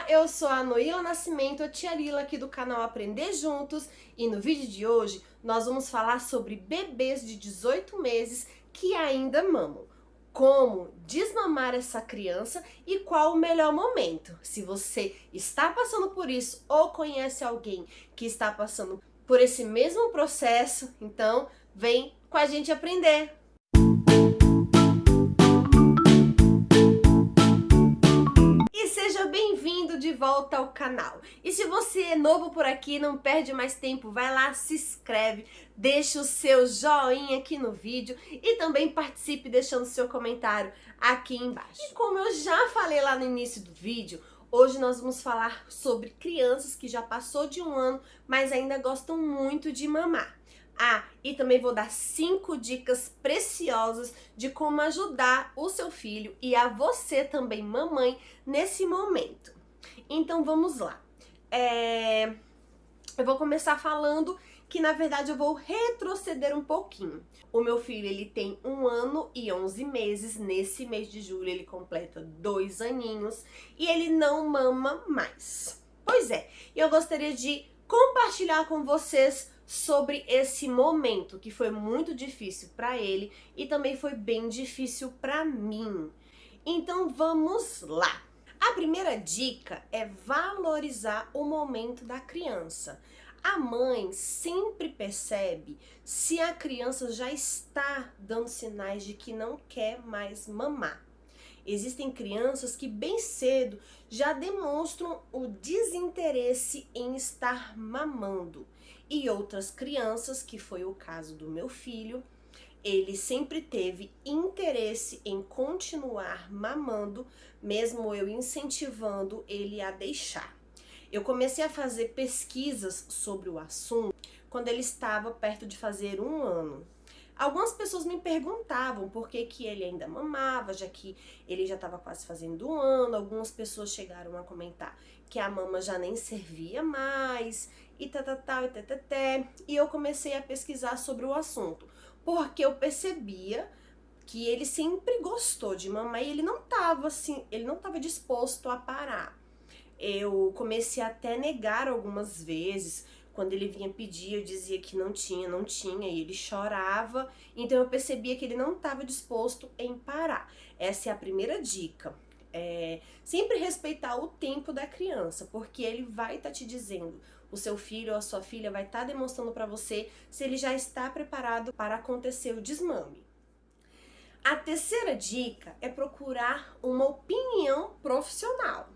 Olá, eu sou a Noila Nascimento, a tia Lila aqui do canal Aprender Juntos, e no vídeo de hoje nós vamos falar sobre bebês de 18 meses que ainda mamam. Como desmamar essa criança e qual o melhor momento. Se você está passando por isso ou conhece alguém que está passando por esse mesmo processo, então vem com a gente aprender! Seja bem-vindo de volta ao canal. E se você é novo por aqui, não perde mais tempo, vai lá, se inscreve, deixa o seu joinha aqui no vídeo e também participe deixando seu comentário aqui embaixo. E como eu já falei lá no início do vídeo, hoje nós vamos falar sobre crianças que já passou de 1 ano, mas ainda gostam muito de mamar. E também vou dar 5 dicas preciosas de como ajudar o seu filho e a você também, mamãe, nesse momento. Então vamos lá. Eu vou começar falando que na verdade eu vou retroceder um pouquinho. O meu filho, ele tem 1 ano e 11 meses, nesse mês de julho ele completa 2 aninhos e ele não mama mais. Pois é, eu gostaria de compartilhar com vocês sobre esse momento que foi muito difícil para ele e também foi bem difícil para mim. Então vamos lá. A primeira dica é valorizar o momento da criança. A mãe sempre percebe se a criança já está dando sinais de que não quer mais mamar. Existem crianças que bem cedo já demonstram o desinteresse em estar mamando. E outras crianças, que foi o caso do meu filho, ele sempre teve interesse em continuar mamando, mesmo eu incentivando ele a deixar. Eu comecei a fazer pesquisas sobre o assunto quando ele estava perto de fazer 1 ano. Algumas pessoas me perguntavam por que ele ainda mamava, já que ele já estava quase fazendo 1 ano. Algumas pessoas chegaram a comentar que a mama já nem servia mais, e tal, e teteté. E eu comecei a pesquisar sobre o assunto, porque eu percebia que ele sempre gostou de mamar e ele não estava assim, ele não estava disposto a parar. Eu comecei até a negar algumas vezes. Quando ele vinha pedir, eu dizia que não tinha, e ele chorava. Então eu percebia que ele não estava disposto em parar. Essa é a primeira dica. Sempre respeitar o tempo da criança, porque ele vai estar te dizendo, o seu filho ou a sua filha vai estar demonstrando para você se ele já está preparado para acontecer o desmame. A terceira dica é procurar uma opinião profissional.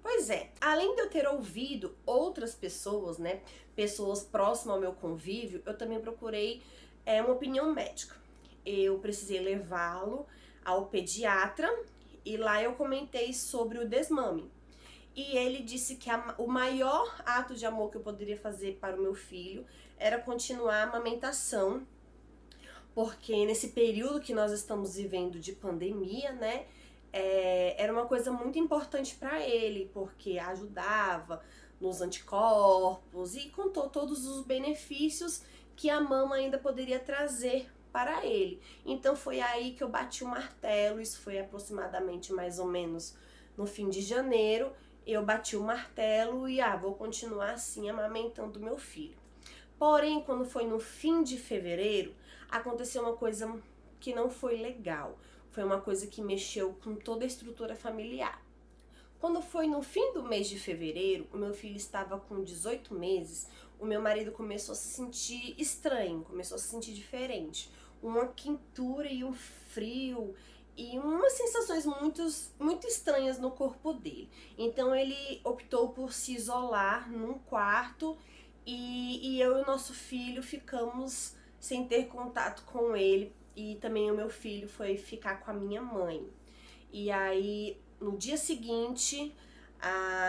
Pois é, além de eu ter ouvido outras pessoas, né, pessoas próximas ao meu convívio, eu também procurei uma opinião médica. Eu precisei levá-lo ao pediatra e lá eu comentei sobre o desmame. E ele disse que o maior ato de amor que eu poderia fazer para o meu filho era continuar a amamentação, porque nesse período que nós estamos vivendo de pandemia, né, era uma coisa muito importante para ele, porque ajudava nos anticorpos e contou todos os benefícios que a mama ainda poderia trazer para ele. Então foi aí que eu bati o martelo. Isso foi aproximadamente mais ou menos no fim de janeiro. Eu bati o martelo e vou continuar assim amamentando meu filho. Porém, quando foi no fim de fevereiro, aconteceu uma coisa que não foi legal. Foi uma coisa que mexeu com toda a estrutura familiar. Quando foi no fim do mês de fevereiro, o meu filho estava com 18 meses, o meu marido começou a se sentir estranho, começou a se sentir diferente. Uma quentura e um frio e umas sensações muito estranhas no corpo dele. Então ele optou por se isolar num quarto e eu e o nosso filho ficamos sem ter contato com ele. E também o meu filho foi ficar com a minha mãe. E aí, no dia seguinte,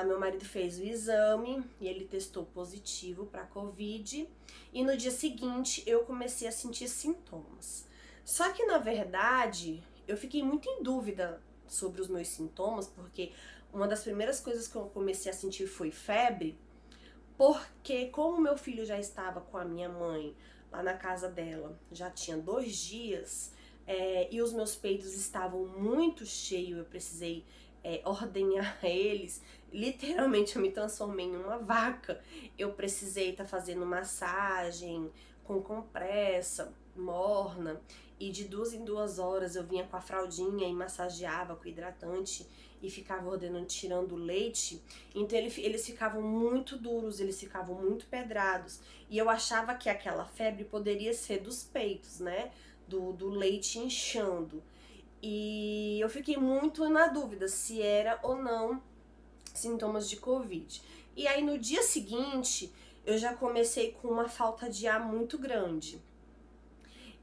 meu marido fez o exame e ele testou positivo para Covid. E no dia seguinte, eu comecei a sentir sintomas. Só que, na verdade, eu fiquei muito em dúvida sobre os meus sintomas, porque uma das primeiras coisas que eu comecei a sentir foi febre, porque como meu filho já estava com a minha mãe lá na casa dela, já tinha 2 dias, e os meus peitos estavam muito cheios, eu precisei ordenhar eles, literalmente eu me transformei em uma vaca. Eu precisei estar fazendo massagem com compressa, morna, e de 2 em 2 horas eu vinha com a fraldinha e massageava com hidratante e ficava ordenando, tirando o leite. Então eles ficavam muito duros, eles ficavam muito pedrados. E eu achava que aquela febre poderia ser dos peitos, né? Do leite inchando. E eu fiquei muito na dúvida se era ou não sintomas de Covid. E aí no dia seguinte eu já comecei com uma falta de ar muito grande.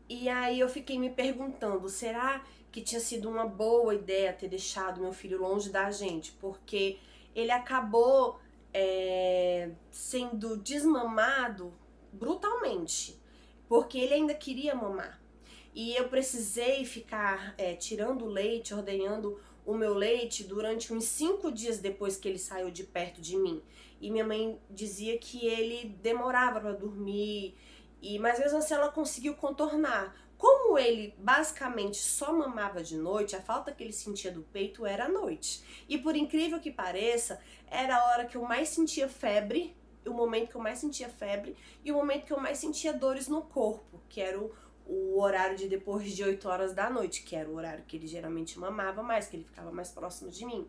E aí eu fiquei me perguntando, será que tinha sido uma boa ideia ter deixado meu filho longe da gente? Porque ele acabou sendo desmamado brutalmente, porque ele ainda queria mamar. E eu precisei ficar tirando o leite, ordenhando o meu leite durante uns 5 dias depois que ele saiu de perto de mim. E minha mãe dizia que ele demorava para dormir, mas mesmo assim ela conseguiu contornar. Como ele basicamente só mamava de noite, a falta que ele sentia do peito era à noite. E por incrível que pareça, era a hora que eu mais sentia febre, o momento que eu mais sentia febre e o momento que eu mais sentia dores no corpo, que era o horário de depois de 8 horas da noite, que era o horário que ele geralmente mamava mais, que ele ficava mais próximo de mim.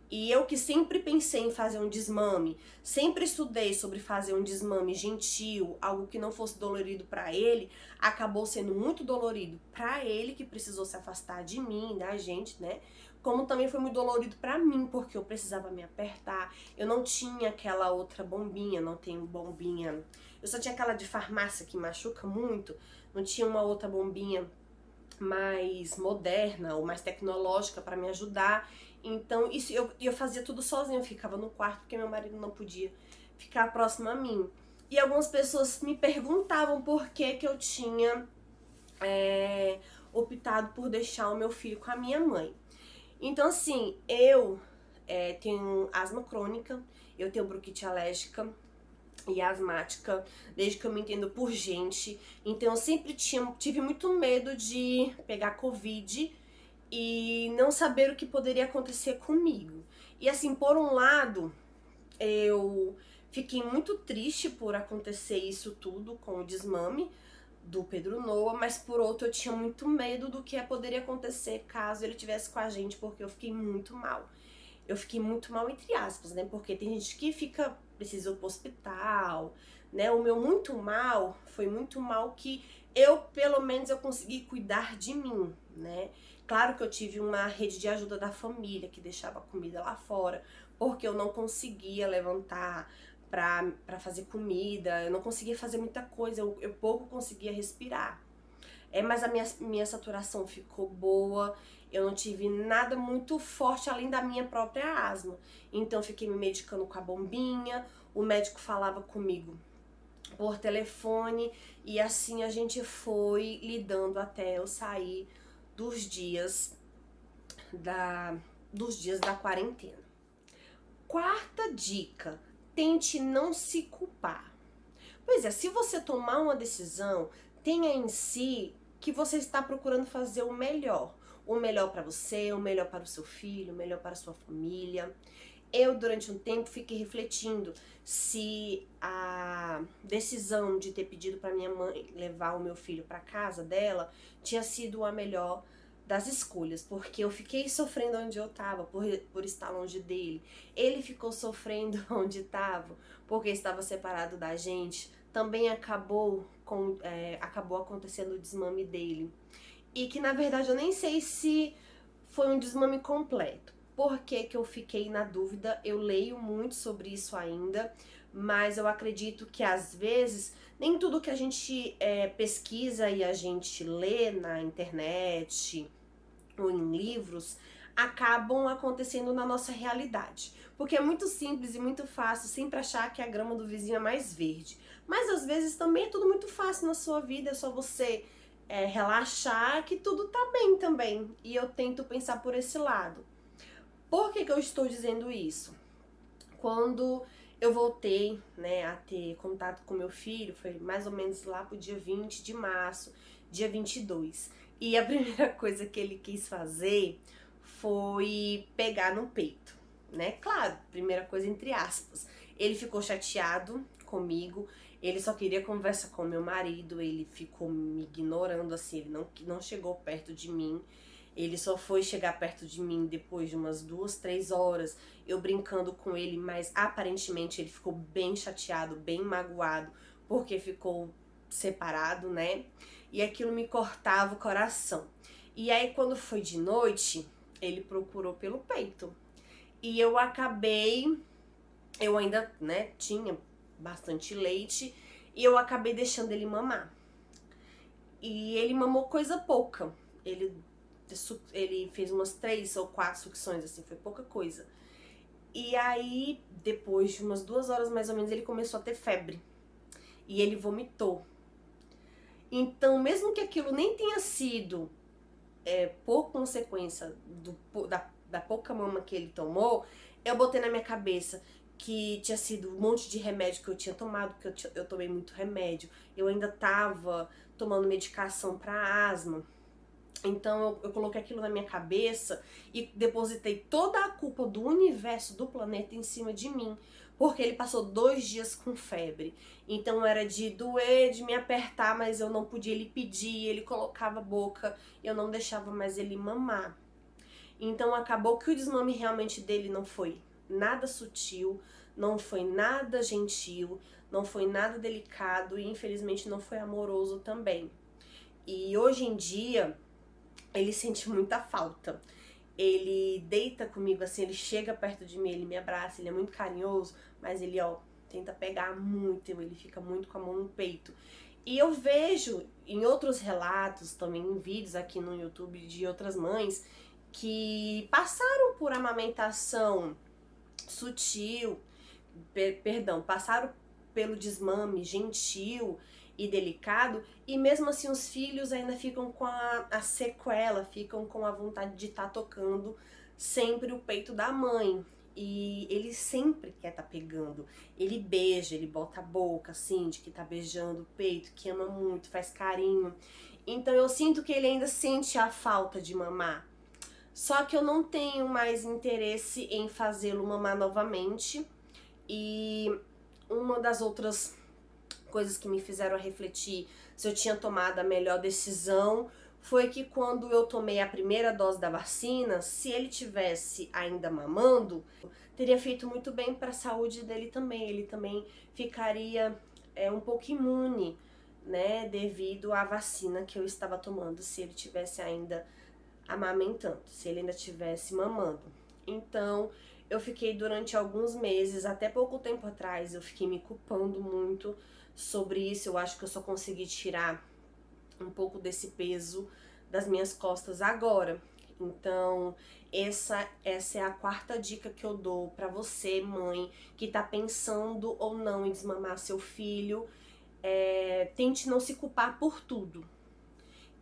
E eu que sempre pensei em fazer um desmame, sempre estudei sobre fazer um desmame gentil, algo que não fosse dolorido para ele, acabou sendo muito dolorido para ele, que precisou se afastar de mim, da gente, né? Como também foi muito dolorido para mim, porque eu precisava me apertar. Eu não tinha aquela outra bombinha, não tenho bombinha. Eu só tinha aquela de farmácia que machuca muito, não tinha uma outra bombinha mais moderna ou mais tecnológica para me ajudar. Então, isso eu fazia tudo sozinha, eu ficava no quarto porque meu marido não podia ficar próximo a mim. E algumas pessoas me perguntavam por que eu tinha optado por deixar o meu filho com a minha mãe. Então, assim, eu tenho asma crônica, eu tenho bronquite alérgica e asmática, desde que eu me entendo por gente. Então, eu sempre tive muito medo de pegar Covid e não saber o que poderia acontecer comigo. E assim, por um lado, eu fiquei muito triste por acontecer isso tudo com o desmame do Pedro Noah, mas por outro eu tinha muito medo do que poderia acontecer caso ele tivesse com a gente, porque eu fiquei muito mal. Eu fiquei muito mal entre aspas, né? Porque tem gente que precisa ir pro hospital, né? O meu muito mal foi muito mal que pelo menos eu consegui cuidar de mim, né? Claro que eu tive uma rede de ajuda da família que deixava comida lá fora, porque eu não conseguia levantar pra fazer comida, eu não conseguia fazer muita coisa, eu pouco conseguia respirar. Mas a minha saturação ficou boa, eu não tive nada muito forte além da minha própria asma. Então eu fiquei me medicando com a bombinha, o médico falava comigo por telefone e assim a gente foi lidando até eu sair dos dias da quarentena. Quarta dica: tente não se culpar. Pois é, se você tomar uma decisão, tenha em si que você está procurando fazer o melhor para você, o melhor para o seu filho, o melhor para a sua família. Eu, durante um tempo, fiquei refletindo se a decisão de ter pedido para minha mãe levar o meu filho para casa dela tinha sido a melhor das escolhas, porque eu fiquei sofrendo onde eu tava por estar longe dele. Ele ficou sofrendo onde estava porque estava separado da gente. Também acabou acontecendo o desmame dele. E que na verdade eu nem sei se foi um desmame completo. Por que eu fiquei na dúvida? Eu leio muito sobre isso ainda, mas eu acredito que às vezes nem tudo que a gente pesquisa e a gente lê na internet ou em livros acabam acontecendo na nossa realidade. Porque é muito simples e muito fácil sempre achar que a grama do vizinho é mais verde. Mas às vezes também é tudo muito fácil na sua vida, é só você relaxar que tudo tá bem também. E eu tento pensar por esse lado. Por que eu estou dizendo isso? Quando eu voltei, né, a ter contato com meu filho, foi mais ou menos lá pro dia 20 de março, dia 22. E a primeira coisa que ele quis fazer foi pegar no peito, né? Claro, primeira coisa entre aspas. Ele ficou chateado comigo, ele só queria conversa com meu marido, ele ficou me ignorando, assim, ele não chegou perto de mim. Ele só foi chegar perto de mim depois de umas 2, 3 horas, eu brincando com ele, mas aparentemente ele ficou bem chateado, bem magoado, porque ficou separado, né? E aquilo me cortava o coração. E aí quando foi de noite, ele procurou pelo peito. E eu ainda, né, tinha bastante leite, e eu acabei deixando ele mamar. E ele mamou coisa pouca. Ele fez umas 3 ou 4 sucções, assim, foi pouca coisa. E aí, depois de umas 2 horas mais ou menos, ele começou a ter febre. E ele vomitou. Então, mesmo que aquilo nem tenha sido por consequência da pouca mama que ele tomou, eu botei na minha cabeça que tinha sido um monte de remédio que eu tinha tomado, porque eu tomei muito remédio. Eu ainda tava tomando medicação para asma. Então eu coloquei aquilo na minha cabeça e depositei toda a culpa do universo, do planeta, em cima de mim. Porque ele passou 2 dias com febre. Então era de doer, de me apertar, mas eu não podia. Ele pedia, ele colocava a boca, eu não deixava mais ele mamar. Então acabou que o desmame realmente dele não foi nada sutil, não foi nada gentil, não foi nada delicado e infelizmente não foi amoroso também. E hoje em dia ele sente muita falta. Ele deita comigo assim, ele chega perto de mim, ele me abraça, ele é muito carinhoso, mas ele, ó, tenta pegar muito, ele fica muito com a mão no peito. E eu vejo em outros relatos, também em vídeos aqui no YouTube de outras mães, que passaram por amamentação sutil, passaram pelo desmame gentil e delicado, e mesmo assim os filhos ainda ficam com a sequela, ficam com a vontade de estar tocando sempre o peito da mãe. E ele sempre quer estar pegando, ele beija, ele bota a boca assim, de que tá beijando o peito, que ama muito, faz carinho. Então eu sinto que ele ainda sente a falta de mamar. Só que eu não tenho mais interesse em fazê-lo mamar novamente. E uma das outras coisas que me fizeram refletir se eu tinha tomado a melhor decisão foi que quando eu tomei a primeira dose da vacina, se ele tivesse ainda mamando, teria feito muito bem para a saúde dele também. Ele também ficaria um pouco imune, né, devido à vacina que eu estava tomando, se ele tivesse ainda amamentando, se ele ainda estivesse mamando. Então, eu fiquei durante alguns meses, até pouco tempo atrás, eu fiquei me culpando muito sobre isso. Eu acho que eu só consegui tirar um pouco desse peso das minhas costas agora. Então, essa é a 4ª dica que eu dou pra você, mãe, que tá pensando ou não em desmamar seu filho. Tente não se culpar por tudo.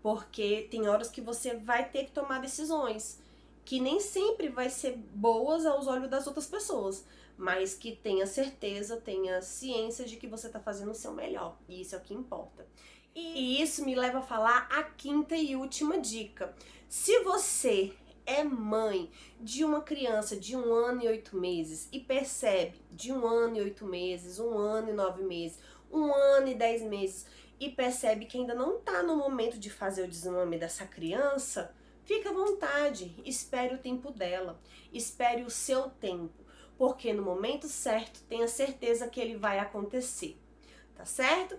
Porque tem horas que você vai ter que tomar decisões que nem sempre vai ser boas aos olhos das outras pessoas, mas que tenha certeza, tenha ciência de que você tá fazendo o seu melhor, e isso é o que importa. E isso me leva a falar a 5ª e última dica. Se você é mãe de uma criança de 1 ano e 8 meses e percebe de 1 ano e 8 meses, 1 ano e 9 meses, 1 ano e 10 meses, e percebe que ainda não tá no momento de fazer o desmame dessa criança, fica à vontade, espere o tempo dela, espere o seu tempo, porque no momento certo, tenha certeza que ele vai acontecer, tá certo?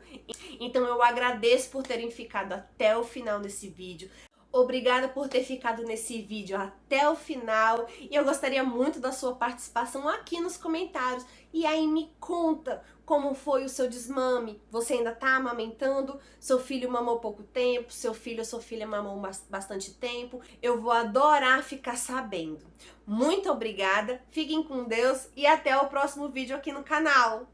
Então eu agradeço por terem ficado até o final desse vídeo. Obrigada por ter ficado nesse vídeo até o final e eu gostaria muito da sua participação aqui nos comentários. E aí me conta como foi o seu desmame. Você ainda tá amamentando? Seu filho mamou pouco tempo? Seu filho ou sua filha mamou bastante tempo? Eu vou adorar ficar sabendo. Muito obrigada, fiquem com Deus e até o próximo vídeo aqui no canal.